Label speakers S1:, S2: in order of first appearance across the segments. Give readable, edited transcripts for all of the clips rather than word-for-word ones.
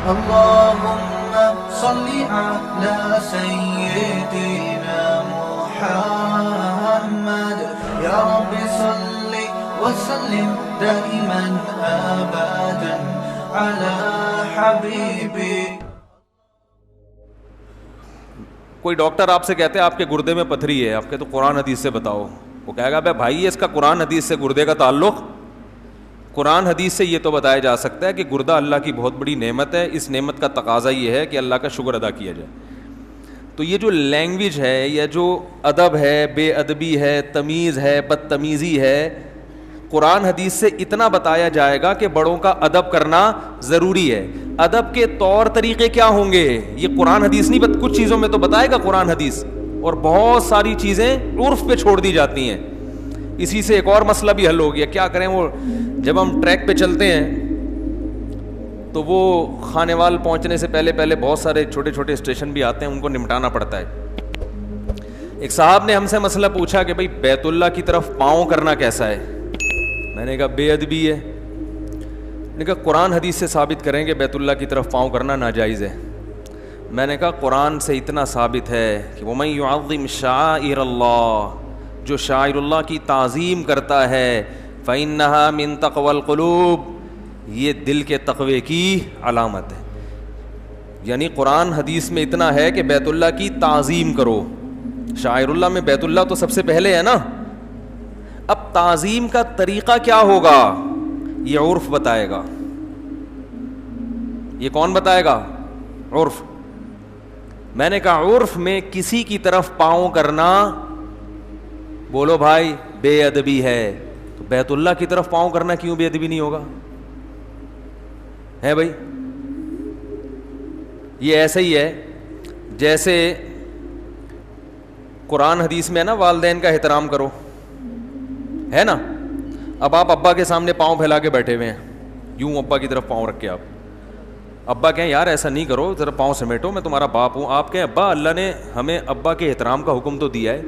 S1: اللهم صل على سيدنا محمد يا رب صل وسلم دائما أبدا على حبيبي.
S2: کوئی ڈاکٹر آپ سے کہتے ہیں آپ کے گردے میں پتھری ہے, آپ کہتے تو قرآن حدیث سے بتاؤ, وہ کہے گا بھائی اس کا قرآن حدیث سے گردے کا تعلق؟ قرآن حدیث سے یہ تو بتایا جا سکتا ہے کہ گردہ اللہ کی بہت بڑی نعمت ہے, اس نعمت کا تقاضا یہ ہے کہ اللہ کا شکر ادا کیا جائے. تو یہ جو لینگویج ہے یا جو ادب ہے, بے ادبی ہے, تمیز ہے, بدتمیزی ہے, قرآن حدیث سے اتنا بتایا جائے گا کہ بڑوں کا ادب کرنا ضروری ہے. ادب کے طور طریقے کیا ہوں گے یہ قرآن حدیث نہیں کچھ چیزوں میں تو بتائے گا قرآن حدیث, اور بہت ساری چیزیں عرف پہ چھوڑ دی جاتی ہیں. اسی سے ایک اور مسئلہ بھی حل ہو گیا, کیا کریں, وہ جب ہم ٹریک پہ چلتے ہیں تو وہ خانیوال پہنچنے سے پہلے بہت سارے چھوٹے چھوٹے اسٹیشن بھی آتے ہیں, ان کو نمٹانا پڑتا ہے. ایک صاحب نے ہم سے مسئلہ پوچھا کہ بھئی بیت اللہ کی طرف پاؤں کرنا کیسا ہے؟ میں نے کہا بے ادبی ہے. میں نے کہا قرآن حدیث سے ثابت کریں کہ بیت اللہ کی طرف پاؤں کرنا ناجائز ہے. میں نے کہا قرآن سے اتنا ثابت ہے کہ وَمَن يُعَظِّمْ شَعَائِرَ اللَّهِ, جو شاعر اللہ کی تعظیم کرتا ہے, فَإِنَّهَا مِن تَقْوَى الْقُلُوبِ, یہ دل کے تقوی کی علامت ہے. یعنی قرآن حدیث میں اتنا ہے کہ بیت اللہ کی تعظیم کرو. شاعر اللہ میں بیت اللہ تو سب سے پہلے ہے نا. اب تعظیم کا طریقہ کیا ہوگا یہ عرف بتائے گا. یہ کون بتائے گا؟ عرف. میں نے کہا عرف میں کسی کی طرف پاؤں کرنا, بولو بھائی, بے ادبی ہے. تو بیت اللہ کی طرف پاؤں کرنا کیوں بے ادبی نہیں ہوگا؟ ہے بھائی, یہ ایسا ہی ہے جیسے قرآن حدیث میں ہے نا والدین کا احترام کرو, ہے نا. اب آپ ابا کے سامنے پاؤں پھیلا کے بیٹھے ہوئے ہیں, یوں ابا کی طرف پاؤں رکھ کے, ابا کہیں یار ایسا نہیں کرو, ذرا پاؤں سمیٹو, میں تمہارا باپ ہوں. آپ کہیں ابا اللہ نے ہمیں ابا کے احترام کا حکم تو دیا ہے,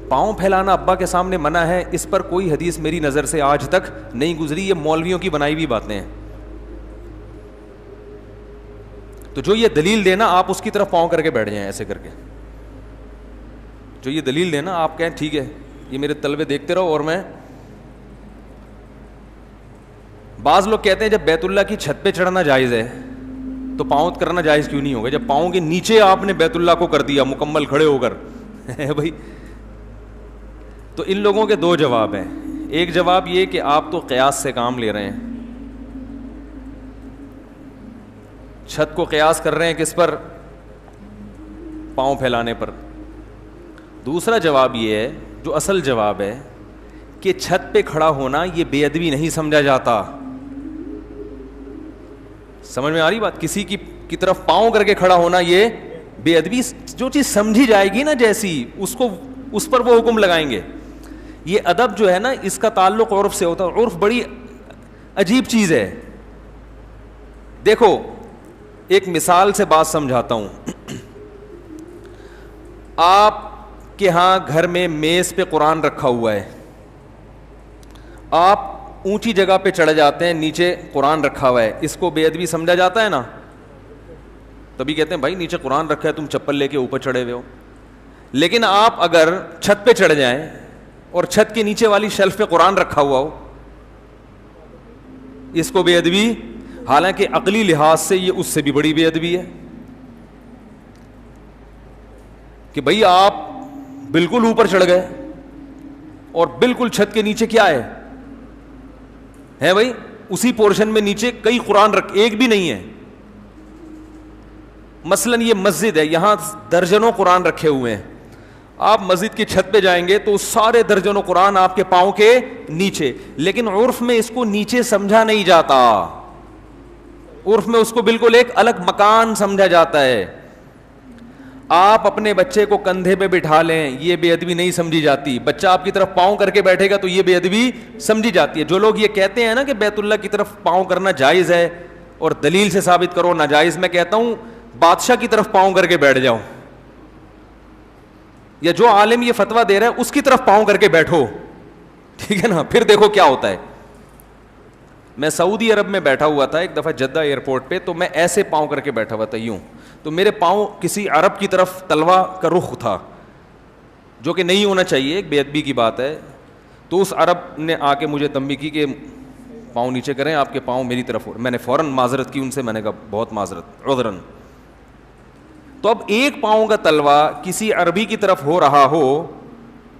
S2: پاؤں پھیلانا ابا کے سامنے منع ہے, اس پر کوئی حدیث میری نظر سے آج تک نہیں گزری, یہ مولویوں کی بنائی ہوئی باتیں ہیں. تو جو یہ دلیل دینا آپ اس کی طرف پاؤں کر کے بیٹھ جائیں ایسے کر کے, جو یہ دلیل دینا آپ کہیں ٹھیک ہے یہ میرے طلبے دیکھتے رہو. اور میں بعض لوگ کہتے ہیں جب بیت اللہ کی چھت پہ چڑھنا جائز ہے تو پاؤں کرنا جائز کیوں نہیں ہوگا جب پاؤں کے نیچے آپ نے بیت اللہ کو کر دیا مکمل کھڑے ہو کر بھائی. تو ان لوگوں کے دو جواب ہیں. ایک جواب یہ کہ آپ تو قیاس سے کام لے رہے ہیں, چھت کو قیاس کر رہے ہیں کس پر؟ پاؤں پھیلانے پر. دوسرا جواب یہ ہے جو اصل جواب ہے کہ چھت پہ کھڑا ہونا یہ بے ادبی نہیں سمجھا جاتا. سمجھ میں آ رہی بات؟ کسی کی طرف پاؤں کر کے کھڑا ہونا یہ بے ادبی, جو چیز سمجھی جائے گی نا جیسی اس پر وہ حکم لگائیں گے. یہ ادب جو ہے نا اس کا تعلق عرف سے ہوتا ہے. عرف بڑی عجیب چیز ہے. دیکھو ایک مثال سے بات سمجھاتا ہوں. آپ کے ہاں گھر میں میز پہ قرآن رکھا ہوا ہے, آپ اونچی جگہ پہ چڑھ جاتے ہیں, نیچے قرآن رکھا ہوا ہے, اس کو بے ادبی سمجھا جاتا ہے نا. تبھی کہتے ہیں بھائی نیچے قرآن رکھا ہے تم چپل لے کے اوپر چڑھے ہوئے ہو. لیکن آپ اگر چھت پہ چڑھ جائیں اور چھت کے نیچے والی شیلف پہ قرآن رکھا ہوا ہو, اس کو بے ادبی, حالانکہ عقلی لحاظ سے یہ اس سے بھی بڑی بے ادبی ہے کہ بھئی آپ بالکل اوپر چڑھ گئے اور بالکل چھت کے نیچے کیا ہے بھئی اسی پورشن میں نیچے کئی قرآن ایک بھی نہیں ہے. مثلا یہ مسجد ہے, یہاں درجنوں قرآن رکھے ہوئے ہیں, آپ مسجد کی چھت پہ جائیں گے تو سارے درجنوں قرآن آپ کے پاؤں کے نیچے, لیکن عرف میں اس کو نیچے سمجھا نہیں جاتا. عرف میں اس کو بالکل ایک الگ مکان سمجھا جاتا ہے. آپ اپنے بچے کو کندھے پہ بٹھا لیں, یہ بے ادبی نہیں سمجھی جاتی. بچہ آپ کی طرف پاؤں کر کے بیٹھے گا تو یہ بے ادبی سمجھی جاتی ہے. جو لوگ یہ کہتے ہیں نا کہ بیت اللہ کی طرف پاؤں کرنا جائز ہے اور دلیل سے ثابت کرو ناجائز, میں کہتا ہوں بادشاہ کی طرف پاؤں کر کے بیٹھ جاؤ, یا جو عالم یہ فتویٰ دے رہا ہے اس کی طرف پاؤں کر کے بیٹھو, ٹھیک ہے نا, پھر دیکھو کیا ہوتا ہے. میں سعودی عرب میں بیٹھا ہوا تھا ایک دفعہ جدہ ایئرپورٹ پہ, تو میں ایسے پاؤں کر کے بیٹھا ہوا تھا یوں, تو میرے پاؤں کسی عرب کی طرف تلوا کا رخ تھا, جو کہ نہیں ہونا چاہیے, ایک بے ادبی کی بات ہے. تو اس عرب نے آ کے مجھے تنبیہ کی کہ پاؤں نیچے کریں, آپ کے پاؤں میری طرف ہو. میں نے فوراً معذرت کی ان سے, میں نے کہا بہت معذرت, عذراً. تو اب ایک پاؤں کا تلوا کسی عربی کی طرف ہو رہا ہو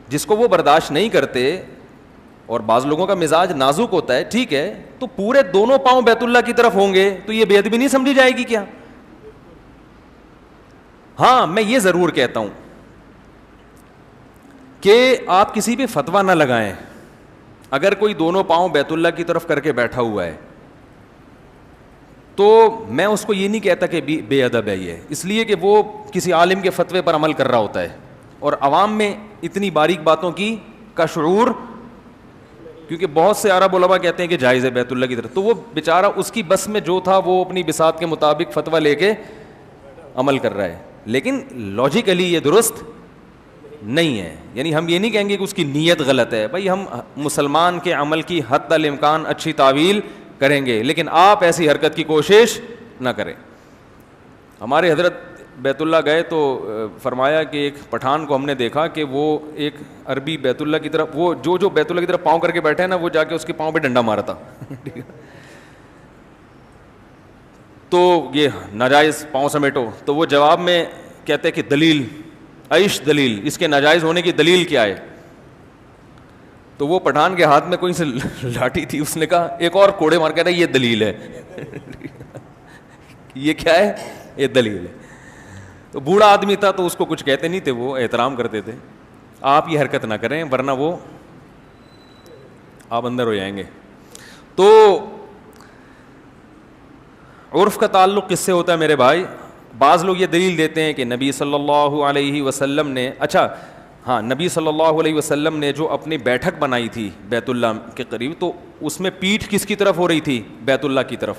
S2: جس کو وہ برداشت نہیں کرتے, اور بعض لوگوں کا مزاج نازک ہوتا ہے, ٹھیک ہے, تو پورے دونوں پاؤں بیت اللہ کی طرف ہوں گے تو یہ بے ادبی نہیں سمجھی جائے گی کیا؟ ہاں میں یہ ضرور کہتا ہوں کہ آپ کسی پہ فتویٰ نہ لگائیں. اگر کوئی دونوں پاؤں بیت اللہ کی طرف کر کے بیٹھا ہوا ہے تو میں اس کو یہ نہیں کہتا کہ بے ادب ہے یہ, اس لیے کہ وہ کسی عالم کے فتوے پر عمل کر رہا ہوتا ہے, اور عوام میں اتنی باریک باتوں کی کا شعور, کیونکہ بہت سے عرب علماء کہتے ہیں کہ جائز ہے بیت اللہ کی طرف, تو وہ بیچارہ اس کی بس میں جو تھا وہ اپنی بساط کے مطابق فتویٰ لے کے عمل کر رہا ہے, لیکن لاجیکلی یہ درست نہیں ہے. یعنی ہم یہ نہیں کہیں گے کہ اس کی نیت غلط ہے, بھائی ہم مسلمان کے عمل کی حد الامکان اچھی تعویل کریں گے, لیکن آپ ایسی حرکت کی کوشش نہ کریں. ہمارے حضرت بیت اللہ گئے تو فرمایا کہ ایک پٹھان کو ہم نے دیکھا کہ وہ ایک عربی بیت اللہ کی طرف, وہ جو بیت اللہ کی طرف پاؤں کر کے بیٹھے ہیں نا, وہ جا کے اس کے پاؤں پہ ڈنڈا مارا تھا. تو یہ ناجائز پاؤں سمیٹو, تو وہ جواب میں کہتے کہ دلیل عیش دلیل, اس کے ناجائز ہونے کی دلیل کیا ہے؟ تو وہ پٹھان کے ہاتھ میں کوئی سے لاٹھی تھی, اس نے کہا ایک اور کوڑے مار کے, یہ دلیل ہے. یہ کیا ہے؟ یہ دلیل ہے. تو بوڑھا آدمی تھا تو اس کو کچھ کہتے نہیں تھے, وہ احترام کرتے تھے. آپ یہ حرکت نہ کریں ورنہ وہ آپ اندر ہو جائیں گے. تو عرف کا تعلق کس سے ہوتا ہے میرے بھائی؟ بعض لوگ یہ دلیل دیتے ہیں کہ نبی صلی اللہ علیہ وسلم نے, اچھا ہاں, نبی صلی اللہ علیہ وسلم نے جو اپنی بیٹھک بنائی تھی بیت اللہ کے قریب, تو اس میں پیٹھ کس کی طرف ہو رہی تھی؟ بیت اللہ کی طرف.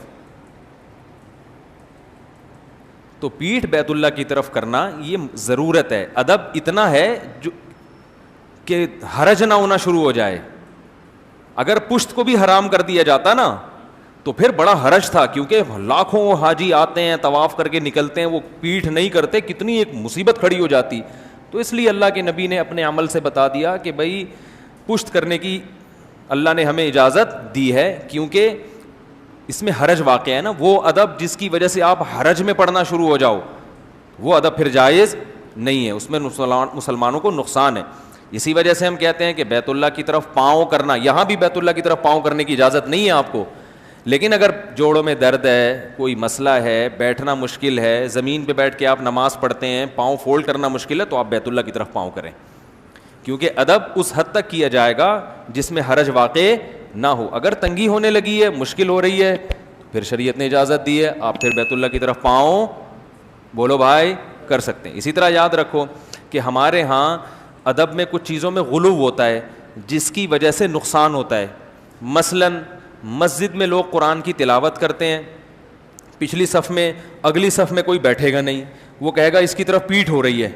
S2: تو پیٹھ بیت اللہ کی طرف کرنا یہ ضرورت ہے, ادب اتنا ہے جو کہ حرج نہ ہونا شروع ہو جائے. اگر پشت کو بھی حرام کر دیا جاتا نا تو پھر بڑا حرج تھا, کیونکہ لاکھوں حاجی آتے ہیں, طواف کر کے نکلتے ہیں, وہ پیٹھ نہیں کرتے, کتنی ایک مصیبت کھڑی ہو جاتی. تو اس لیے اللہ کے نبی نے اپنے عمل سے بتا دیا کہ بھائی پشت کرنے کی اللہ نے ہمیں اجازت دی ہے, کیونکہ اس میں حرج واقع ہے نا. وہ ادب جس کی وجہ سے آپ حرج میں پڑھنا شروع ہو جاؤ, وہ ادب پھر جائز نہیں ہے, اس میں مسلمانوں کو نقصان ہے. اسی وجہ سے ہم کہتے ہیں کہ بیت اللہ کی طرف پاؤں کرنا, یہاں بھی بیت اللہ کی طرف پاؤں کرنے کی اجازت نہیں ہے آپ کو, لیکن اگر جوڑوں میں درد ہے, کوئی مسئلہ ہے, بیٹھنا مشکل ہے, زمین پہ بیٹھ کے آپ نماز پڑھتے ہیں, پاؤں فولڈ کرنا مشکل ہے, تو آپ بیت اللہ کی طرف پاؤں کریں, کیونکہ ادب اس حد تک کیا جائے گا جس میں حرج واقع نہ ہو. اگر تنگی ہونے لگی ہے, مشکل ہو رہی ہے, پھر شریعت نے اجازت دی ہے, آپ پھر بیت اللہ کی طرف پاؤں بولو بھائی کر سکتے ہیں. اسی طرح یاد رکھو کہ ہمارے ہاں ادب میں کچھ چیزوں میں غلو ہوتا ہے جس کی وجہ سے نقصان ہوتا ہے. مثلاً مسجد میں لوگ قرآن کی تلاوت کرتے ہیں, پچھلی صف میں, اگلی صف میں کوئی بیٹھے گا نہیں, وہ کہے گا اس کی طرف پیٹھ ہو رہی ہے.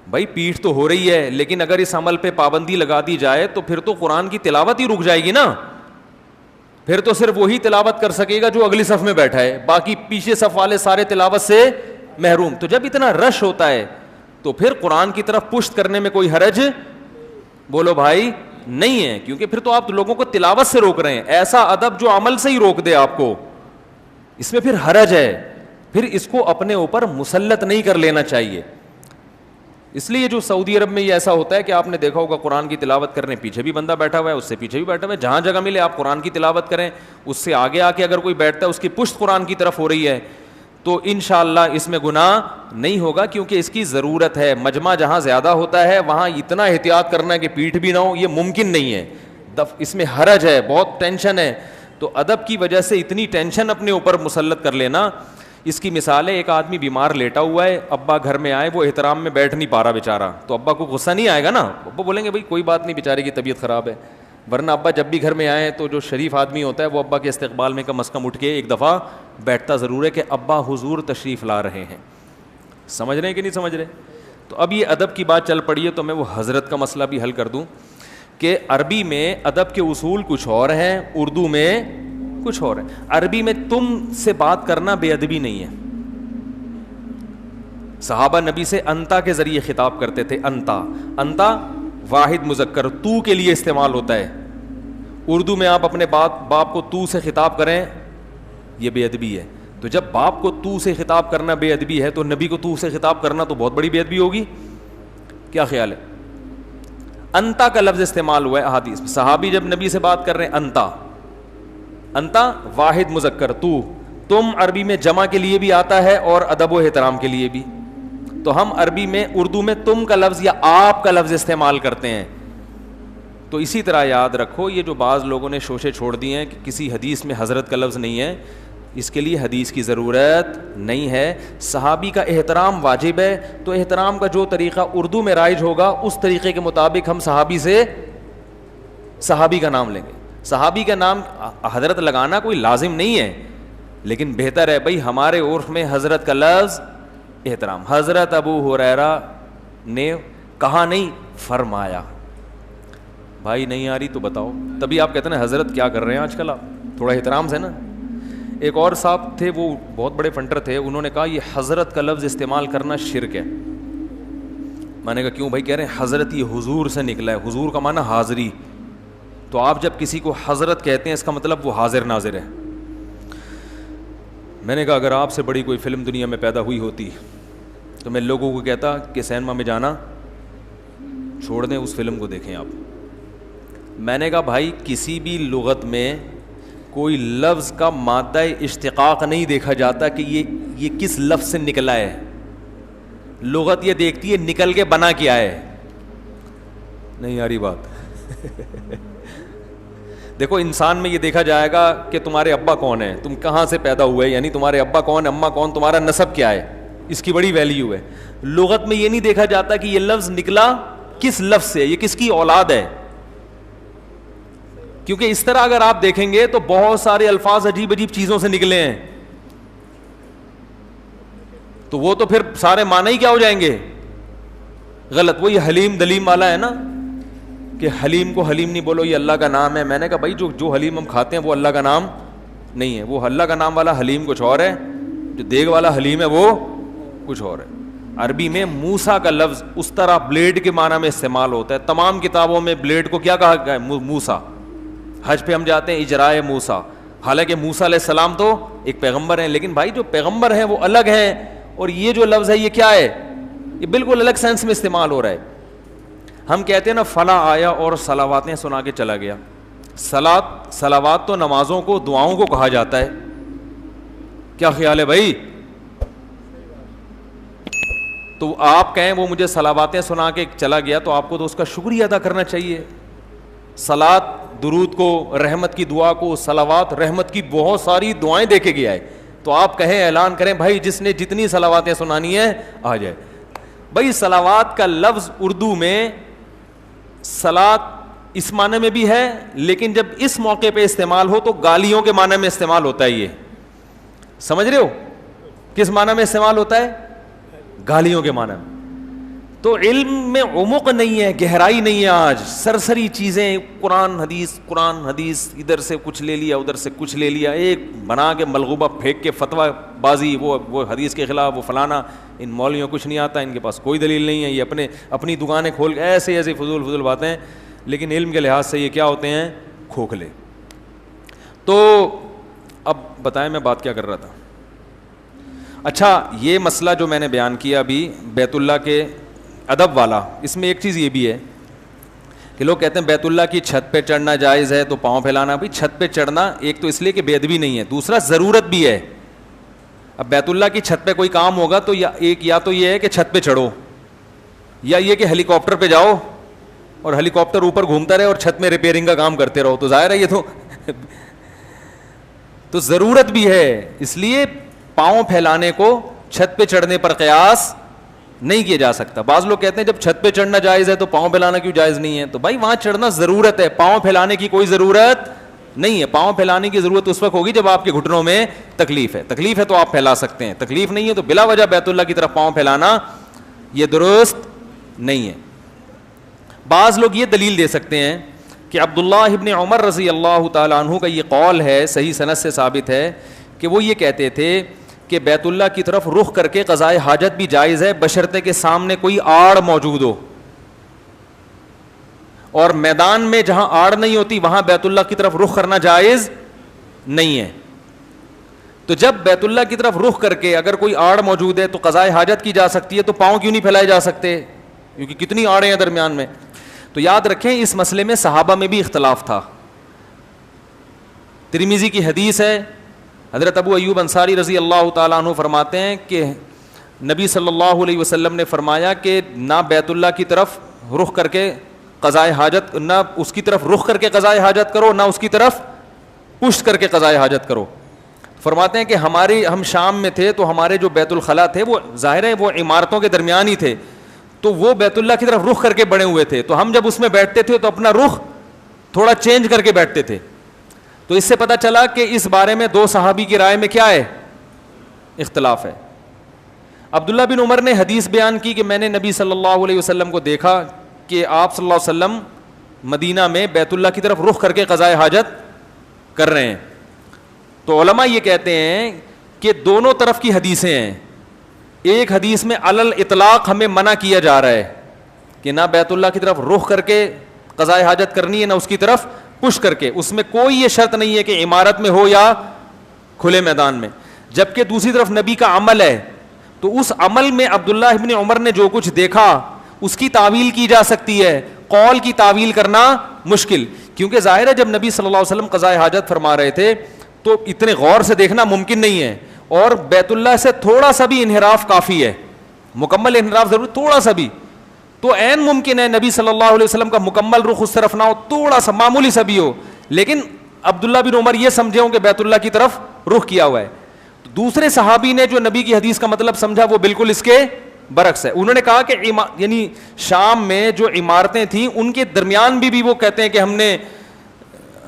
S2: بھائی پیٹھ تو ہو رہی ہے, لیکن اگر اس عمل پہ پابندی لگا دی جائے تو پھر تو قرآن کی تلاوت ہی رک جائے گی نا. پھر تو صرف وہی تلاوت کر سکے گا جو اگلی صف میں بیٹھا ہے, باقی پیچھے صف والے سارے تلاوت سے محروم. تو جب اتنا رش ہوتا ہے تو پھر قرآن کی طرف پشت کرنے میں کوئی حرج بولو بھائی نہیں ہے, کیونکہ پھر تو آپ لوگوں کو تلاوت سے روک رہے ہیں. ایسا ادب جو عمل سے ہی روک دے آپ کو, اس میں پھر حرج ہے, پھر اس کو اپنے اوپر مسلط نہیں کر لینا چاہیے. اس لیے جو سعودی عرب میں یہ ایسا ہوتا ہے کہ آپ نے دیکھا ہوگا قرآن کی تلاوت کرنے پیچھے بھی بندہ بیٹھا ہوا ہے, اس سے پیچھے بھی بیٹھا ہوا ہے, جہاں جگہ ملے آپ قرآن کی تلاوت کریں, اس سے آگے آ کے اگر کوئی بیٹھتا ہے اس کی پشت قرآن کی طرف ہو رہی ہے تو انشاءاللہ اس میں گناہ نہیں ہوگا, کیونکہ اس کی ضرورت ہے. مجمع جہاں زیادہ ہوتا ہے وہاں اتنا احتیاط کرنا ہے کہ پیٹھ بھی نہ ہو, یہ ممکن نہیں ہے. اس میں حرج ہے, بہت ٹینشن ہے. تو ادب کی وجہ سے اتنی ٹینشن اپنے اوپر مسلط کر لینا, اس کی مثال ہے ایک آدمی بیمار لیٹا ہوا ہے, ابا گھر میں آئے, وہ احترام میں بیٹھ نہیں پا رہا بیچارہ, تو ابا کو غصہ نہیں آئے گا نا, ابا بولیں گے بھائی کوئی بات نہیں, بیچارے کی طبیعت خراب ہے. ورنہ ابا جب بھی گھر میں آئیں تو جو شریف آدمی ہوتا ہے وہ ابا کے استقبال میں کم از کم اٹھ کے ایک دفعہ بیٹھتا ضرور ہے کہ ابا حضور تشریف لا رہے ہیں. سمجھ رہے ہیں کہ نہیں سمجھ رہے؟ تو اب یہ ادب کی بات چل پڑی ہے تو میں وہ حضرت کا مسئلہ بھی حل کر دوں کہ عربی میں ادب کے اصول کچھ اور ہیں, اردو میں کچھ اور ہے. عربی میں تم سے بات کرنا بے ادبی نہیں ہے. صحابہ نبی سے انتا کے ذریعے خطاب کرتے تھے. انتا واحد مذکر تو کے لیے استعمال ہوتا ہے. اردو میں آپ اپنے باپ کو تو سے خطاب کریں, یہ بے ادبی ہے. تو جب باپ کو تو سے خطاب کرنا بے ادبی ہے تو نبی کو تو سے خطاب کرنا تو بہت بڑی بے ادبی ہوگی. کیا خیال ہے؟ انتا کا لفظ استعمال ہوا ہے احادیث میں. صحابی جب نبی سے بات کر رہے ہیں انتا واحد مذکر تو. تم عربی میں جمع کے لیے بھی آتا ہے اور ادب و احترام کے لیے بھی. تو ہم عربی میں اردو میں تم کا لفظ یا آپ کا لفظ استعمال کرتے ہیں. تو اسی طرح یاد رکھو, یہ جو بعض لوگوں نے شوشے چھوڑ دیے ہیں کہ کسی حدیث میں حضرت کا لفظ نہیں ہے, اس کے لیے حدیث کی ضرورت نہیں ہے. صحابی کا احترام واجب ہے, تو احترام کا جو طریقہ اردو میں رائج ہوگا اس طریقے کے مطابق ہم صحابی کا نام لیں گے. صحابی کا نام حضرت لگانا کوئی لازم نہیں ہے, لیکن بہتر ہے بھائی ہمارے عرف میں حضرت کا لفظ احترام. حضرت ابو ہریرہ نے کہا نہیں, فرمایا. بھائی نہیں آ رہی تو بتاؤ, تبھی آپ کہتے ہیں حضرت کیا کر رہے ہیں آج کل, آپ تھوڑا احترام سے نا. ایک اور صاحب تھے, وہ بہت بڑے فنٹر تھے, انہوں نے کہا یہ حضرت کا لفظ استعمال کرنا شرک ہے. میں نے کہا کیوں بھائی؟ کہہ رہے ہیں حضرت یہ حضور سے نکلا ہے. حضور کا معنی حاضری, تو آپ جب کسی کو حضرت کہتے ہیں اس کا مطلب وہ حاضر ناظر ہے. میں نے کہا اگر آپ سے بڑی کوئی فلم دنیا میں پیدا ہوئی ہوتی تو میں لوگوں کو کہتا کہ سینما میں جانا چھوڑ دیں, اس فلم کو دیکھیں آپ. میں نے کہا بھائی کسی بھی لغت میں کوئی لفظ کا مادہ اشتقاق نہیں دیکھا جاتا کہ یہ کس لفظ سے نکلا ہے. لغت یہ دیکھتی ہے نکل کے بنا کیا ہے. نہیں آ رہی بات؟ دیکھو انسان میں یہ دیکھا جائے گا کہ تمہارے ابا کون ہیں, تم کہاں سے پیدا ہوئے, یعنی تمہارے ابا کون, اماں کون, تمہارا نسب کیا ہے, اس کی بڑی ویلیو ہے. لغت میں یہ نہیں دیکھا جاتا کہ یہ لفظ نکلا کس لفظ سے, یہ کس کی اولاد ہے. کیونکہ اس طرح اگر آپ دیکھیں گے تو بہت سارے الفاظ عجیب عجیب چیزوں سے نکلے ہیں, تو وہ تو پھر سارے معنی ہی کیا ہو جائیں گے, غلط. وہی حلیم دلیم والا ہے نا, کہ حلیم کو حلیم نہیں بولو, یہ اللہ کا نام ہے. میں نے کہا بھائی جو حلیم ہم کھاتے ہیں وہ اللہ کا نام نہیں ہے. وہ اللہ کا نام والا حلیم کچھ اور ہے, جو دیگ والا حلیم ہے وہ کچھ اور ہے. عربی میں موسیٰ کا لفظ اس طرح بلیڈ کے معنی میں استعمال ہوتا ہے. تمام کتابوں میں بلیڈ کو کیا کہا گیا ہے؟ موسیٰ. حج پہ ہم جاتے ہیں اجرائے موسیٰ, حالانکہ موسیٰ علیہ السلام تو ایک پیغمبر ہیں, لیکن بھائی جو پیغمبر ہیں وہ الگ ہیں, اور یہ جو لفظ ہے یہ کیا ہے, یہ بالکل الگ سینس میں استعمال ہو رہا ہے. ہم کہتے ہیں نا فلاں آیا اور صلواتیں سنا کے چلا گیا. صلوات تو نمازوں کو, دعاؤں کو کہا جاتا ہے. کیا خیال ہے بھائی؟ تو آپ کہیں وہ مجھے صلواتیں سنا کے چلا گیا, تو آپ کو تو اس کا شکریہ ادا کرنا چاہیے. صلات درود کو, رحمت کی دعا کو, صلوات رحمت کی بہت ساری دعائیں دے کے گیا ہے. تو آپ کہیں, اعلان کریں بھائی جس نے جتنی صلواتیں سنانی ہیں آ جائے. بھائی صلوات کا لفظ اردو میں صلات اس معنی میں بھی ہے, لیکن جب اس موقع پہ استعمال ہو تو گالیوں کے معنی میں استعمال ہوتا ہے. یہ سمجھ رہے ہو کس معنی میں استعمال ہوتا ہے؟ گالیوں کے معنی میں. تو علم میں عمق نہیں ہے, گہرائی نہیں ہے. آج سرسری چیزیں, قرآن حدیث ادھر سے کچھ لے لیا ادھر سے کچھ لے لیا, ایک بنا کے ملغوبہ پھینک کے فتویٰ بازی, وہ حدیث کے خلاف, وہ فلانا. ان مولویوں کچھ نہیں آتا, ان کے پاس کوئی دلیل نہیں ہے, یہ اپنی دکانیں کھول کے ایسے فضول باتیں, لیکن علم کے لحاظ سے یہ کیا ہوتے ہیں؟ کھوکھلے. تو اب بتائیں میں بات کیا کر رہا تھا. اچھا, یہ مسئلہ جو میں نے بیان کیا ابھی بیت اللہ کے ادب والا, اس میں ایک چیز یہ بھی ہے کہ لوگ کہتے ہیں بیت اللہ کی چھت پہ چڑھنا جائز ہے تو پاؤں پھیلانا. بھائی چھت پہ چڑھنا ایک تو اس لیے کہ بے ادبی نہیں ہے, دوسرا ضرورت بھی ہے. اب بیت اللہ کی چھت پہ کوئی کام ہوگا تو یا تو یہ ہے کہ چھت پہ چڑھو, یا یہ کہ ہیلی کاپٹر پہ جاؤ اور ہیلی کاپٹر اوپر گھومتا رہے اور چھت میں ریپیئرنگ کا کام کرتے رہو. تو ظاہر ہے یہ تو ضرورت بھی ہے, اس لیے پاؤں پھیلانے کو چھت پہ چڑھنے پر قیاس نہیں کیا جا سکتا. بعض لوگ کہتے ہیں جب چھت پہ چڑھنا جائز ہے تو پاؤں پھیلانا کیوں جائز نہیں ہے؟ تو بھائی وہاں چڑھنا ضرورت ہے, پاؤں پھیلانے کی کوئی ضرورت نہیں ہے. پاؤں پھیلانے کی ضرورت اس وقت ہوگی جب آپ کے گھٹنوں میں تکلیف ہے تو آپ پھیلا سکتے ہیں, تکلیف نہیں ہے تو بلا وجہ بیت اللہ کی طرف پاؤں پھیلانا یہ درست نہیں ہے. بعض لوگ یہ دلیل دے سکتے ہیں کہ عبداللہ ابن عمر رضی اللہ تعالیٰ عنہ کا یہ قول ہے، صحیح سند سے ثابت ہے کہ وہ یہ کہتے تھے کہ بیت اللہ کی طرف رخ کر کے قضاء حاجت بھی جائز ہے بشرطے کہ سامنے کوئی آڑ موجود ہو، اور میدان میں جہاں آڑ نہیں ہوتی وہاں بیت اللہ کی طرف رخ کرنا جائز نہیں ہے. تو جب بیت اللہ کی طرف رخ کر کے اگر کوئی آڑ موجود ہے تو قضاء حاجت کی جا سکتی ہے، تو پاؤں کیوں نہیں پھیلائے جا سکتے؟ کیونکہ کتنی آڑیں ہیں درمیان میں. تو یاد رکھیں اس مسئلے میں صحابہ میں بھی اختلاف تھا. ترمذی کی حدیث ہے، حضرت ابو ایوب انصاری رضی اللہ تعالیٰ عنہ فرماتے ہیں کہ نبی صلی اللہ علیہ وسلم نے فرمایا کہ نہ بیت اللہ کی طرف رخ کر کے قضاء حاجت، نہ اس کی طرف رخ کر کے قضاء حاجت کرو، نہ اس کی طرف پشت کر کے قضاء حاجت کرو. فرماتے ہیں کہ ہم شام میں تھے تو ہمارے جو بیت الخلاء تھے وہ ظاہر ہے وہ عمارتوں کے درمیان ہی تھے، تو وہ بیت اللہ کی طرف رخ کر کے بڑے ہوئے تھے، تو ہم جب اس میں بیٹھتے تھے تو اپنا رخ تھوڑا چینج کر کے بیٹھتے تھے. تو اس سے پتہ چلا کہ اس بارے میں دو صحابی کی رائے میں کیا ہے؟ اختلاف ہے. عبداللہ بن عمر نے حدیث بیان کی کہ میں نے نبی صلی اللہ علیہ وسلم کو دیکھا کہ آپ صلی اللہ علیہ وسلم مدینہ میں بیت اللہ کی طرف رخ کر کے قضاء حاجت کر رہے ہیں. تو علماء یہ کہتے ہیں کہ دونوں طرف کی حدیثیں ہیں. ایک حدیث میں علل اطلاق ہمیں منع کیا جا رہا ہے کہ نہ بیت اللہ کی طرف رخ کر کے قضاء حاجت کرنی ہے، نہ اس کی طرف پش کر کے. اس میں کوئی یہ شرط نہیں ہے کہ عمارت میں ہو یا کھلے میدان میں. جبکہ دوسری طرف نبی کا عمل ہے، تو اس عمل میں عبداللہ ابن عمر نے جو کچھ دیکھا اس کی تعویل کی جا سکتی ہے، قول کی تعویل کرنا مشکل. کیونکہ ظاہر ہے جب نبی صلی اللہ علیہ وسلم قضاء حاجت فرما رہے تھے تو اتنے غور سے دیکھنا ممکن نہیں ہے، اور بیت اللہ سے تھوڑا سا بھی انحراف کافی ہے، مکمل انحراف ضرور تھوڑا سا بھی. تو عین ممکن ہے نبی صلی اللہ علیہ وسلم کا مکمل رخ اس طرف نہ ہو، تھوڑا سا معمولی سا بھی ہو، لیکن عبداللہ بن عمر یہ سمجھے ہوں کہ بیت اللہ کی طرف رخ کیا ہوا ہے. دوسرے صحابی نے جو نبی کی حدیث کا مطلب سمجھا وہ بالکل اس کے برعکس ہے. انہوں نے کہا کہ یعنی شام میں جو عمارتیں تھیں ان کے درمیان بھی وہ کہتے ہیں کہ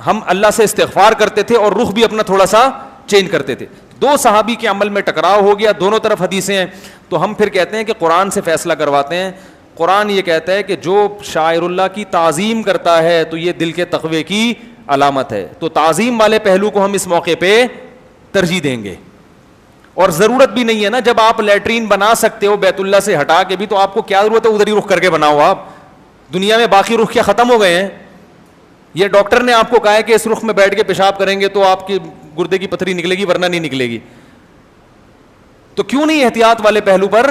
S2: ہم اللہ سے استغفار کرتے تھے اور رخ بھی اپنا تھوڑا سا چینج کرتے تھے. دو صحابی کے عمل میں ٹکراؤ ہو گیا، دونوں طرف حدیثیں ہیں. تو ہم پھر کہتے ہیں کہ قرآن سے فیصلہ کرواتے ہیں. قرآن یہ کہتا ہے کہ جو شاعر اللہ کی تعظیم کرتا ہے تو یہ دل کے تقوی کی علامت ہے. تو تعظیم والے پہلو کو ہم اس موقع پہ ترجیح دیں گے. اور ضرورت بھی نہیں ہے نا، جب آپ لیٹرین بنا سکتے ہو بیت اللہ سے ہٹا کے بھی تو آپ کو کیا ضرورت ہے ادھر ہی رخ کر کے بناؤ. آپ دنیا میں باقی رخ کیا ختم ہو گئے ہیں؟ یہ ڈاکٹر نے آپ کو کہا ہے کہ اس رخ میں بیٹھ کے پیشاب کریں گے تو آپ کی گردے کی پتھری نکلے گی، ورنہ نہیں نکلے گی. تو کیوں نہیں احتیاط والے پہلو پر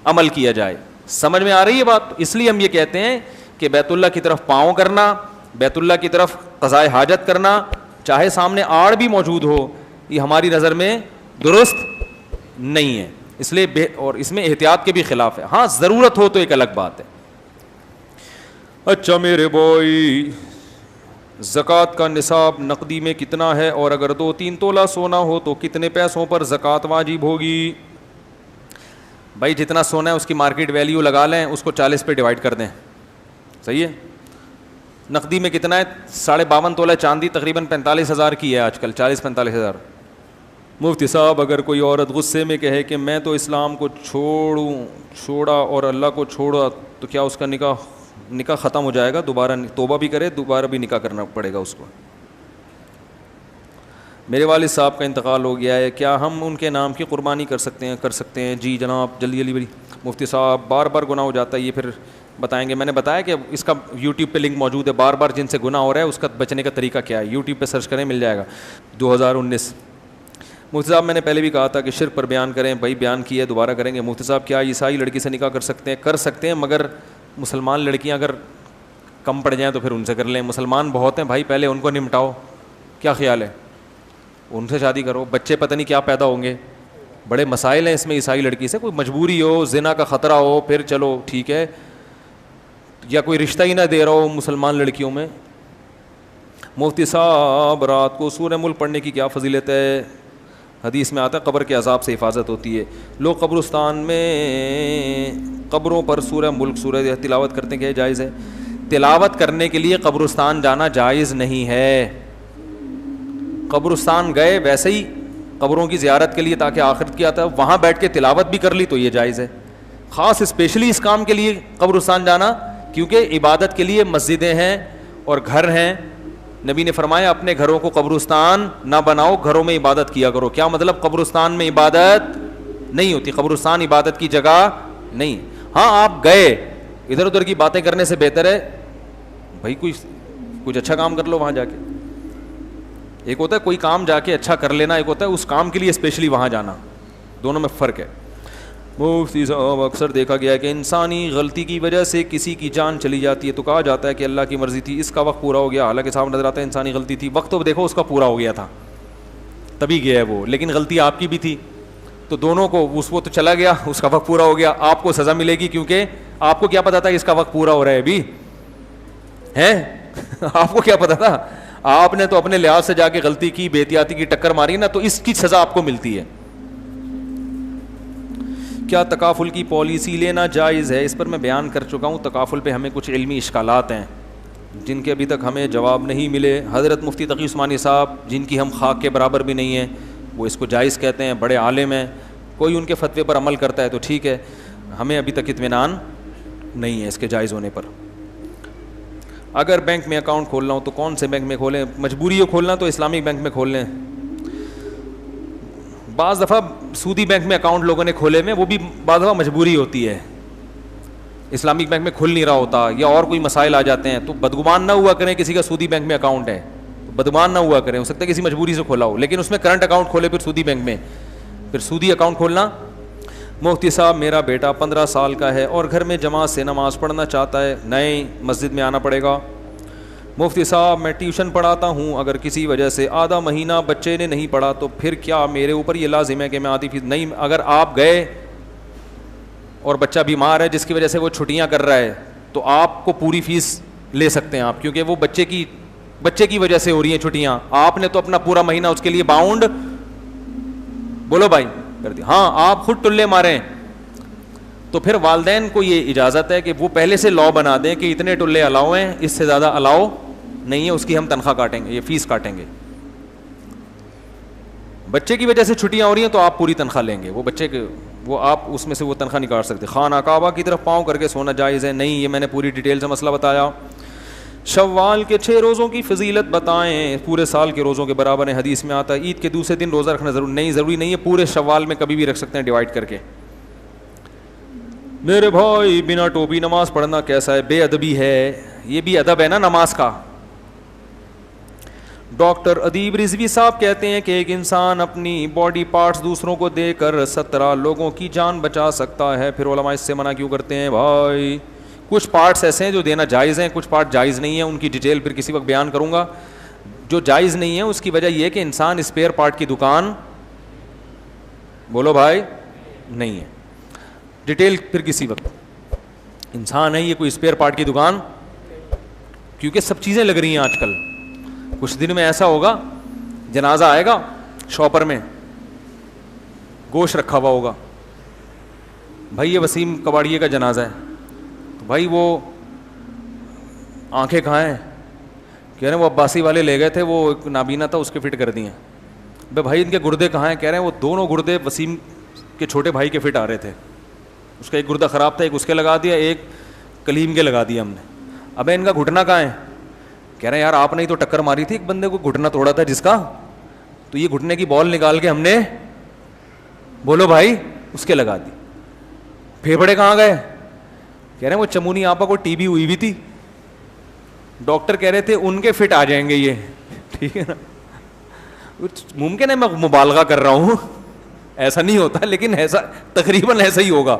S2: عمل کیا جائے؟ سمجھ میں آ رہی ہے بات؟ اس لیے ہم یہ کہتے ہیں کہ بیت اللہ کی طرف پاؤں کرنا، بیت اللہ کی طرف قضاء حاجت کرنا چاہے سامنے آڑ بھی موجود ہو، یہ ہماری نظر میں درست نہیں ہے. اس لیے اور اس میں احتیاط کے بھی خلاف ہے. ہاں ضرورت ہو تو ایک الگ بات ہے. اچھا میرے بھائی، زکوٰۃ کا نصاب نقدی میں کتنا ہے، اور اگر 2-3 تولہ سونا ہو تو کتنے پیسوں پر زکوٰۃ واجب ہوگی؟ بھائی جتنا سونا ہے اس کی مارکیٹ ویلیو لگا لیں، اس کو 40 پہ ڈیوائڈ کر دیں. صحیح ہے. نقدی میں کتنا ہے؟ 52.5 تولہ چاندی تقریباً 45,000 کی ہے آج کل، 40-45,000. مفتی صاحب اگر کوئی عورت غصے میں کہے کہ میں تو اسلام کو چھوڑا اور اللہ کو چھوڑا تو کیا اس کا نکاح ختم ہو جائے گا؟ دوبارہ توبہ بھی کرے، دوبارہ بھی نکاح کرنا پڑے گا اس کو. میرے والد صاحب کا انتقال ہو گیا ہے، کیا ہم ان کے نام کی قربانی کر سکتے ہیں؟ جی جناب جلدی جلدی. مفتی صاحب بار بار گناہ ہو جاتا ہے، یہ پھر بتائیں گے. میں نے بتایا کہ اس کا یوٹیوب پہ لنک موجود ہے، بار بار جن سے گناہ ہو رہا ہے اس کا بچنے کا طریقہ کیا ہے، یوٹیوب پہ سرچ کریں مل جائے گا. 2019. مفتی صاحب میں نے پہلے بھی کہا تھا کہ شرک پر بیان کریں، بھائی بیان کیا ہے دوبارہ کریں گے. مفتی صاحب کیا عیسائی لڑکی سے نکاح کر سکتے ہیں مگر مسلمان لڑکیاں اگر کم پڑ جائیں تو پھر ان سے کر لیں. مسلمان بہت ہیں بھائی، پہلے ان کو نمٹاؤ. کیا خیال ہے؟ ان سے شادی کرو. بچے پتہ نہیں کیا پیدا ہوں گے، بڑے مسائل ہیں اس میں. عیسائی لڑکی سے کوئی مجبوری ہو، زنا کا خطرہ ہو پھر چلو ٹھیک ہے، یا کوئی رشتہ ہی نہ دے رہا ہو مسلمان لڑکیوں میں. مفتی صاحب رات کو سورہ ملک پڑھنے کی کیا فضیلت ہے؟ حدیث میں آتا ہے قبر کے عذاب سے حفاظت ہوتی ہے. لوگ قبرستان میں قبروں پر سورہ ملک سورہ تلاوت کرتے ہیں، کیا جائز ہے؟ تلاوت کرنے کے لیے قبرستان جانا جائز نہیں ہے. قبرستان گئے ویسے ہی قبروں کی زیارت کے لیے تاکہ آخرت کی آتا ہے، وہاں بیٹھ کے تلاوت بھی کر لی تو یہ جائز ہے. خاص اسپیشلی اس کام کے لیے قبرستان جانا، کیونکہ عبادت کے لیے مسجدیں ہیں اور گھر ہیں, نبی نے فرمایا اپنے گھروں کو قبرستان نہ بناؤ, گھروں میں عبادت کیا کرو. کیا مطلب؟ قبرستان میں عبادت نہیں ہوتی, قبرستان عبادت کی جگہ نہیں. ہاں آپ گئے, ادھر ادھر کی باتیں کرنے سے بہتر ہے بھائی کچھ اچھا کام کر لو وہاں جا کے. ایک ہوتا ہے کوئی کام جا کے اچھا کر لینا, ایک ہوتا ہے اس کام کے لیے اسپیشلی وہاں جانا, دونوں میں فرق ہے. مفتی صاحب اکثر دیکھا گیا ہے کہ انسانی غلطی کی وجہ سے کسی کی جان چلی جاتی ہے تو کہا جاتا ہے کہ اللہ کی مرضی تھی, اس کا وقت پورا ہو گیا. حالانکہ صاحب نظر آتا ہے انسانی غلطی تھی, وقت تو دیکھو اس کا پورا ہو گیا تھا تبھی گیا ہے وہ, لیکن غلطی آپ کی بھی تھی. تو دونوں کو وہ تو چلا گیا, اس کا وقت پورا ہو گیا, آپ کو سزا ملے گی کیونکہ آپ کو کیا پتا تھا اس کا وقت پورا ہو رہا ہے ابھی ہے آپ کو کیا پتا تھا؟ آپ نے تو اپنے لحاظ سے جا کے غلطی کی, بے احتیاطی کی ٹکر ماری نا, تو اس کی سزا آپ کو ملتی ہے. کیا تکافل کی پالیسی لینا جائز ہے؟ اس پر میں بیان کر چکا ہوں. تکافل پہ ہمیں کچھ علمی اشکالات ہیں جن کے ابھی تک ہمیں جواب نہیں ملے. حضرت مفتی تقی عثمانی صاحب جن کی ہم خاک کے برابر بھی نہیں ہیں, وہ اس کو جائز کہتے ہیں, بڑے عالم ہیں. کوئی ان کے فتوے پر عمل کرتا ہے تو ٹھیک ہے, ہمیں ابھی تک اطمینان نہیں ہے اس کے جائز ہونے پر. اگر بینک میں اکاؤنٹ کھولنا ہو تو کون سے بینک میں کھولیں؟ مجبوری ہو کھولنا تو اسلامک بینک میں کھول لیں. بعض دفعہ سودی بینک میں اکاؤنٹ لوگوں نے کھولے میں, وہ بھی بعض دفعہ مجبوری ہوتی ہے, اسلامک بینک میں کھل نہیں رہا ہوتا یا اور کوئی مسائل آ جاتے ہیں. تو بدگمان نہ ہوا کریں, کسی کا سودی بینک میں اکاؤنٹ ہے بدگمان نہ ہوا کریں, ہو سکتا ہے کسی مجبوری سے کھولا ہو, لیکن اس میں کرنٹ اکاؤنٹ کھولے پھر سودی بینک میں, پھر سودی اکاؤنٹ کھولنا. مفتی صاحب میرا بیٹا 15 سال کا ہے اور گھر میں جماعت سے نماز پڑھنا چاہتا ہے, نئے مسجد میں آنا پڑے گا. مفتی صاحب میں ٹیوشن پڑھاتا ہوں, اگر کسی وجہ سے آدھا مہینہ بچے نے نہیں پڑھا تو پھر کیا میرے اوپر یہ لازم ہے کہ میں آدھی فیس نہیں؟ اگر آپ گئے اور بچہ بیمار ہے جس کی وجہ سے وہ چھٹیاں کر رہا ہے تو آپ کو پوری فیس لے سکتے ہیں آپ, کیونکہ وہ بچے کی وجہ سے ہو رہی ہیں چھٹیاں. آپ نے تو اپنا پورا مہینہ اس کے لیے باؤنڈ بولو بھائی کر دیا. ہاں آپ خود ٹلے ماریں تو پھر والدین کو یہ اجازت ہے کہ وہ پہلے سے لا بنا دیں کہ اتنے ٹلے الاؤ ہیں, اس سے زیادہ الاؤ نہیں ہے, اس کی ہم تنخواہ کاٹیں گے, یہ فیس کاٹیں گے. بچے کی وجہ سے چھٹیاں ہو رہی ہیں تو آپ پوری تنخواہ لیں گے, وہ بچے کے وہ آپ اس میں سے وہ تنخواہ نہیں کاٹ سکتے. خانہ کعبہ کی طرف پاؤں کر کے سونا جائز ہے؟ نہیں, یہ میں نے پوری ڈیٹیل سے مسئلہ بتایا. شوال کے 6 روزوں کی فضیلت بتائیں, پورے سال کے روزوں کے برابر ہیں, حدیث میں آتا ہے. عید کے دوسرے دن روزہ رکھنا ضروری نہیں ہے, پورے شوال میں کبھی بھی رکھ سکتے ہیں ڈیوائڈ کر کے. میرے بھائی بنا ٹوپی نماز پڑھنا کیسا ہے؟ بے ادبی ہے, یہ بھی ادب ہے نا نماز کا. ڈاکٹر ادیب رضوی صاحب کہتے ہیں کہ ایک انسان اپنی باڈی پارٹس دوسروں کو دے کر 17 لوگوں کی جان بچا سکتا ہے, پھر علماء اس سے منع کیوں کرتے ہیں؟ بھائی کچھ پارٹس ایسے ہیں جو دینا جائز ہیں, کچھ پارٹ جائز نہیں ہیں, ان کی ڈیٹیل پھر کسی وقت بیان کروں گا. جو جائز نہیں ہے اس کی وجہ یہ کہ انسان اسپیئر پارٹ کی دکان بولو بھائی نہیں ہے, ڈیٹیل پھر کسی وقت. انسان ہے یہ کوئی اسپیئر پارٹ کی دکان, کیونکہ سب چیزیں لگ رہی ہیں آج کل. کچھ دن میں ایسا ہوگا جنازہ آئے گا, شاپر میں گوشت رکھا ہوا ہوگا, بھائی یہ وسیم کباڑیے کا جنازہ ہے, تو بھائی وہ آنکھیں کہاں ہیں؟ کہہ رہے ہیں وہ عباسی والے لے گئے تھے, وہ ایک نابینا تھا اس کے فٹ کر دیے. بھائی ان کے گردے کہاں ہیں؟ کہہ رہے ہیں وہ دونوں گردے وسیم کے چھوٹے بھائی کے فٹ آ رہے تھے, اس کا ایک گردہ خراب تھا, ایک اس کے لگا دیا, ایک کلیم کے لگا دیا ہم نے. ابے ان کا گھٹنا کہاں ہے؟ کہہ رہے ہیں یار آپ نے ہی تو ٹکر ماری تھی, ایک بندے کو گھٹنا توڑا تھا جس کا, تو یہ گھٹنے کی بال نکال کے ہم نے بولو بھائی اس کے لگا دی. پھیپھڑے کہاں گئے؟ کہہ رہے ہیں وہ چمونی آپا کو ٹی بی ہوئی بھی تھی, ڈاکٹر کہہ رہے تھے ان کے فٹ آ جائیں گے یہ, ٹھیک ہے نا. ممکن ہے میں مبالغہ کر رہا ہوں, ایسا نہیں ہوتا, لیکن ایسا تقریباً ایسا ہی ہوگا.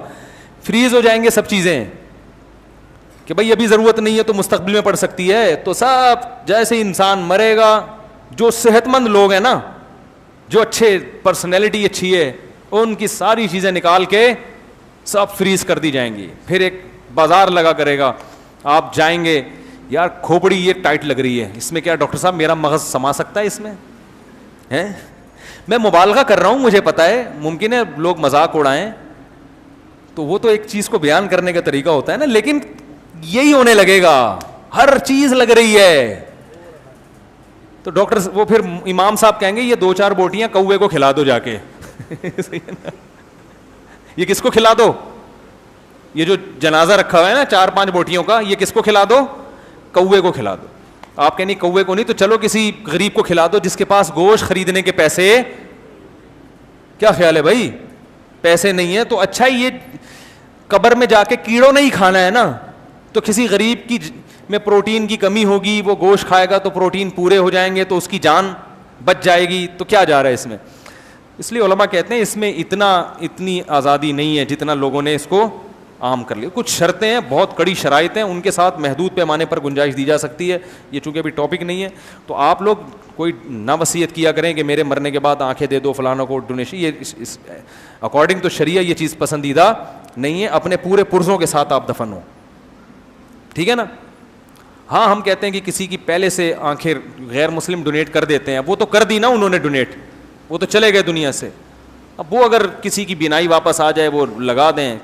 S2: فریز ہو جائیں گے سب چیزیں کہ بھائی ابھی ضرورت نہیں ہے تو مستقبل میں پڑ سکتی ہے. تو سب جیسے انسان مرے گا, جو صحت مند لوگ ہیں نا, جو اچھے پرسنالٹی اچھی ہے, ان کی ساری چیزیں نکال کے سب فریز کر دی جائیں گی. پھر ایک بازار لگا کرے گا, آپ جائیں گے یار کھوپڑی یہ ٹائٹ لگ رہی ہے, اس میں کیا ڈاکٹر صاحب میرا مغز سما سکتا ہے اس میں ہے؟ میں مبالغہ کر رہا ہوں, مجھے پتا ہے ممکن ہے لوگ مذاق اڑائیں, تو وہ تو ایک چیز کو بیان کرنے کا طریقہ ہوتا ہے نا, لیکن یہی ہونے لگے گا, ہر چیز لگ رہی ہے. تو ڈاکٹر وہ پھر امام صاحب کہیں گے یہ 2-4 بوٹیاں کوے کو کھلا دو جا کے. یہ کس کو کھلا دو؟ یہ جو جنازہ رکھا ہوا ہے نا 4-5 بوٹیوں کا, یہ کس کو کھلا دو؟ کوے کو کھلا دو. آپ کہیں نہیں کوے کو نہیں تو چلو کسی غریب کو کھلا دو جس کے پاس گوشت خریدنے کے پیسے, کیا خیال ہے بھائی, پیسے نہیں ہیں تو اچھا ہی, یہ قبر میں جا کے کیڑوں نہیں کھانا ہے نا, تو کسی غریب کی میں پروٹین کی کمی ہوگی, وہ گوشت کھائے گا تو پروٹین پورے ہو جائیں گے تو اس کی جان بچ جائے گی, تو کیا جا رہا ہے اس میں. اس لیے علماء کہتے ہیں اس میں اتنی آزادی نہیں ہے جتنا لوگوں نے اس کو عام کر لیا. کچھ شرطیں ہیں, بہت کڑی شرائط ہیں, ان کے ساتھ محدود پیمانے پر گنجائش دی جا سکتی ہے. یہ چونکہ ابھی ٹاپک نہیں ہے تو آپ لوگ کوئی نہ وصیت کیا کریں کہ میرے مرنے کے بعد آنکھیں دے دو فلانوں کو ڈونیشن, یہ اکارڈنگ تو شریعہ یہ چیز پسندیدہ نہیں ہے. اپنے پورے پرزوں کے ساتھ آپ دفن ہو, ٹھیک ہے نا. ہاں ہم کہتے ہیں کہ کسی کی پہلے سے آنکھیں غیر مسلم ڈونیٹ کر دیتے ہیں, وہ تو کر دی نا انہوں نے ڈونیٹ, وہ تو چلے گئے دنیا سے. اب وہ اگر کسی کی بینائی واپس آ جائے وہ لگا دیں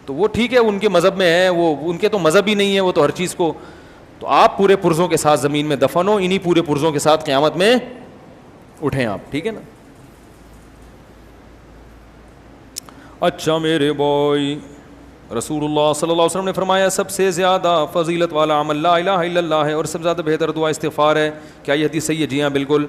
S2: تو وہ ٹھیک ہے, ان کے مذہب میں ہے, وہ ان کے تو مذہب ہی نہیں ہے, وہ تو ہر چیز کو. تو آپ پورے پرزوں کے ساتھ زمین میں دفن ہو, انہی پورے پرزوں کے ساتھ قیامت میں اٹھیں آپ, ٹھیک ہے نا. اچھا میرے بھائی, رسول اللہ صلی اللہ علیہ وسلم نے فرمایا سب سے زیادہ فضیلت والا عمل لا الہ الا اللہ ہے, اور سب سے زیادہ بہتر دعا استغفار ہے. کیا یہ حدیث صحیح ہے؟ جی ہاں بالکل.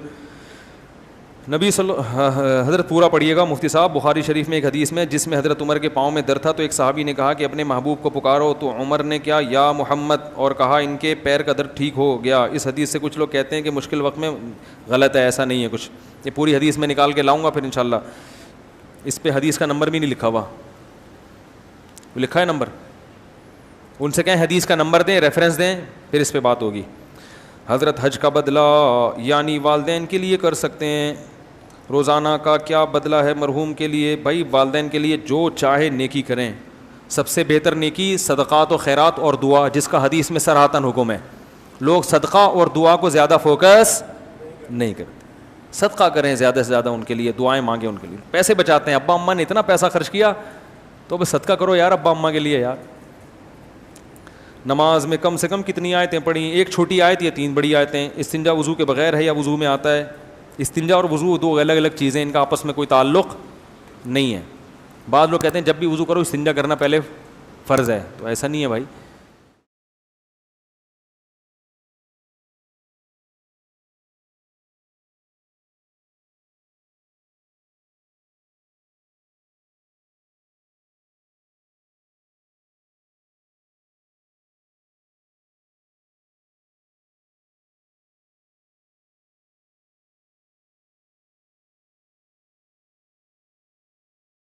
S2: نبی حضرت پورا پڑھیے گا مفتی صاحب. بخاری شریف میں ایک حدیث میں جس میں حضرت عمر کے پاؤں میں درد تھا تو ایک صحابی نے کہا کہ اپنے محبوب کو پکارو, تو عمر نے کیا یا محمد اور کہا, ان کے پیر کا درد ٹھیک ہو گیا. اس حدیث سے کچھ لوگ کہتے ہیں کہ مشکل وقت میں غلط ہے, ایسا نہیں ہے کچھ. یہ پوری حدیث میں نکال کے لاؤں گا پھر انشاءاللہ. اس پہ حدیث کا نمبر بھی نہیں لکھا ہوا, لکھا ہے نمبر, ان سے کہیں حدیث کا نمبر دیں, ریفرنس دیں, پھر اس پہ بات ہوگی. حضرت حج کا بدلہ یعنی والدین کے لیے کر سکتے ہیں, روزانہ کا کیا بدلہ ہے مرحوم کے لیے؟ بھائی والدین کے لیے جو چاہے نیکی کریں. سب سے بہتر نیکی صدقات و خیرات اور دعا, جس کا حدیث میں سراہتاً حکم ہے. لوگ صدقہ اور دعا کو زیادہ فوکس نہیں کرتے. صدقہ کریں زیادہ سے زیادہ ان کے لیے, دعائیں مانگیں ان کے لیے. پیسے بچاتے ہیں, ابا اماں نے اتنا پیسہ خرچ کیا تو بس صدقہ کرو یار ابا اماں کے لیے یار. نماز میں کم سے کم کتنی آیتیں پڑھیں؟ ایک چھوٹی آیت یا 3 بڑی آیتیں. استنجا وضو کے بغیر ہے یا وضو میں آتا ہے؟ استنجا اور وضو 2 الگ الگ چیزیں, ان کا آپس میں کوئی تعلق نہیں ہے. بعض لوگ کہتے ہیں جب بھی وضو کرو استنجا کرنا پہلے فرض ہے, تو ایسا نہیں ہے بھائی.